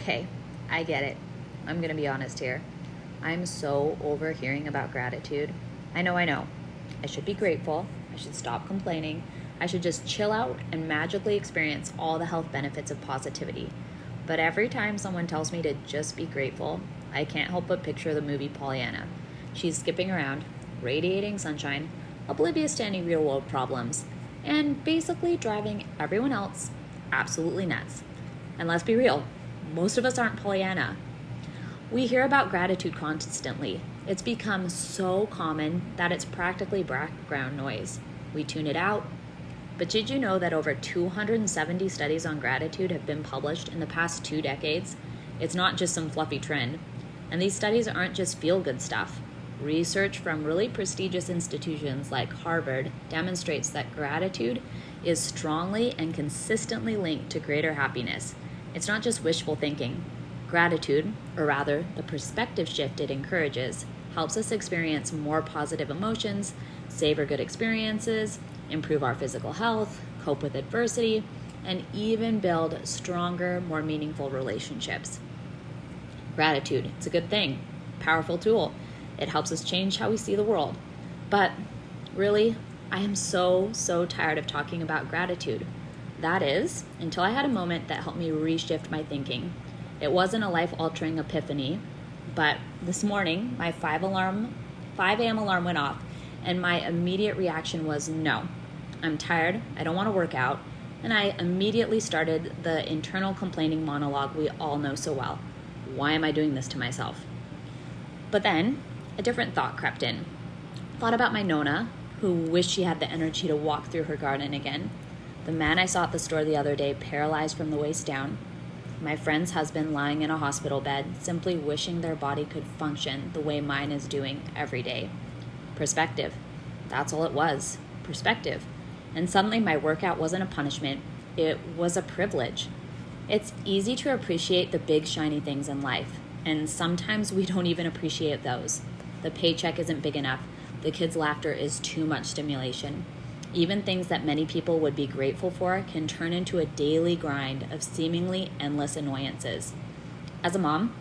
Okay, I get it. I'm gonna be honest here. I'm so over hearing about gratitude. I know. I should be grateful. I should stop complaining. I should just chill out and magically experience all the health benefits of positivity. But every time someone tells me to just be grateful, I can't help but picture the movie Pollyanna. She's skipping around, radiating sunshine, oblivious to any real world problems, and basically driving everyone else absolutely nuts. And let's be real, most of us aren't Pollyanna. We hear about gratitude constantly. It's become so common that it's practically background noise. We tune it out. But did you know that over 270 studies on gratitude have been published in the past 2 decades? It's not just some fluffy trend. And these studies aren't just feel-good stuff. Research from really prestigious institutions like Harvard demonstrates that gratitude is strongly and consistently linked to greater happiness. It's not just wishful thinking. Gratitude, or rather the perspective shift it encourages, helps us experience more positive emotions, savor good experiences, improve our physical health, cope with adversity, and even build stronger, more meaningful relationships. Gratitude, it's a good thing, powerful tool. It helps us change how we see the world. But really, I am so tired of talking about gratitude. That is, until I had a moment that helped me reshift my thinking. It wasn't a life-altering epiphany, but this morning, my 5 a.m. alarm went off, and my immediate reaction was no. I'm tired, I don't want to work out, and I immediately started the internal complaining monologue we all know so well. Why am I doing this to myself? But then, a different thought crept in. Thought about my Nona, who wished she had the energy to walk through her garden again. The man I saw at the store the other day, paralyzed from the waist down. My friend's husband lying in a hospital bed, simply wishing their body could function the way mine is doing every day. Perspective. That's all it was. Perspective. And suddenly my workout wasn't a punishment. It was a privilege. It's easy to appreciate the big shiny things in life, and sometimes we don't even appreciate those. The paycheck isn't big enough. The kids' laughter is too much stimulation. Even things that many people would be grateful for can turn into a daily grind of seemingly endless annoyances. As a mom,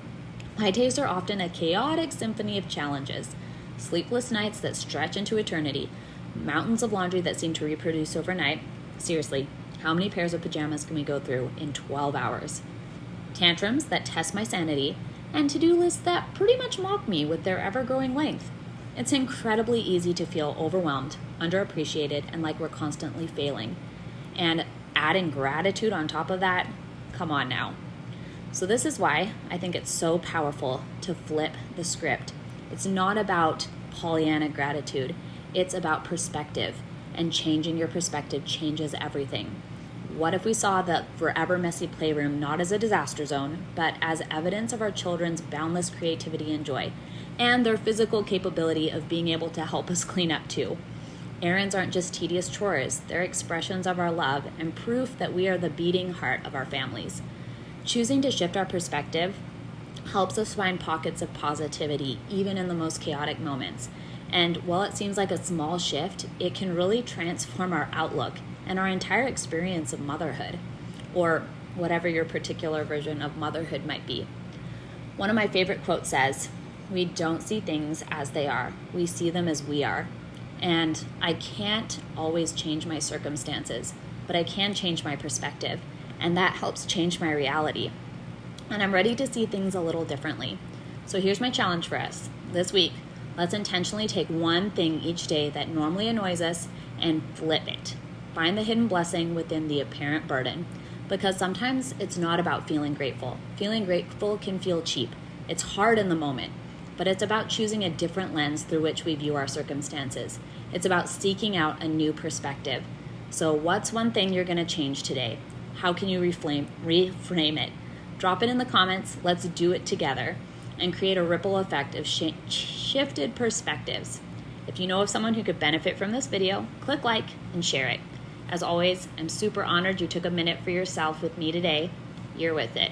my days are often a chaotic symphony of challenges. Sleepless nights that stretch into eternity, mountains of laundry that seem to reproduce overnight. Seriously, how many pairs of pajamas can we go through in 12 hours? Tantrums that test my sanity, and to-do lists that pretty much mock me with their ever-growing length. It's incredibly easy to feel overwhelmed, underappreciated, and like we're constantly failing. And adding gratitude on top of that, come on now. So this is why I think it's so powerful to flip the script. It's not about Pollyanna gratitude. It's about perspective, and changing your perspective changes everything. What if we saw the forever messy playroom not as a disaster zone, but as evidence of our children's boundless creativity and joy, and their physical capability of being able to help us clean up too? Errands aren't just tedious chores, they're expressions of our love and proof that we are the beating heart of our families. Choosing to shift our perspective helps us find pockets of positivity, even in the most chaotic moments. And while it seems like a small shift, it can really transform our outlook and our entire experience of motherhood, or whatever your particular version of motherhood might be. One of my favorite quotes says, "We don't see things as they are, we see them as we are." And I can't always change my circumstances, but I can change my perspective, and that helps change my reality. And I'm ready to see things a little differently. So here's my challenge for us. This week, let's intentionally take one thing each day that normally annoys us and flip it. Find the hidden blessing within the apparent burden, because sometimes it's not about feeling grateful. Feeling grateful can feel cheap. It's hard in the moment, but it's about choosing a different lens through which we view our circumstances. It's about seeking out a new perspective. So what's one thing you're going to change today? How can you reframe it? Drop it in the comments. Let's do it together and create a ripple effect of shifted perspectives. If you know of someone who could benefit from this video, click like and share it. As always, I'm super honored you took a minute for yourself with me today. You're with it.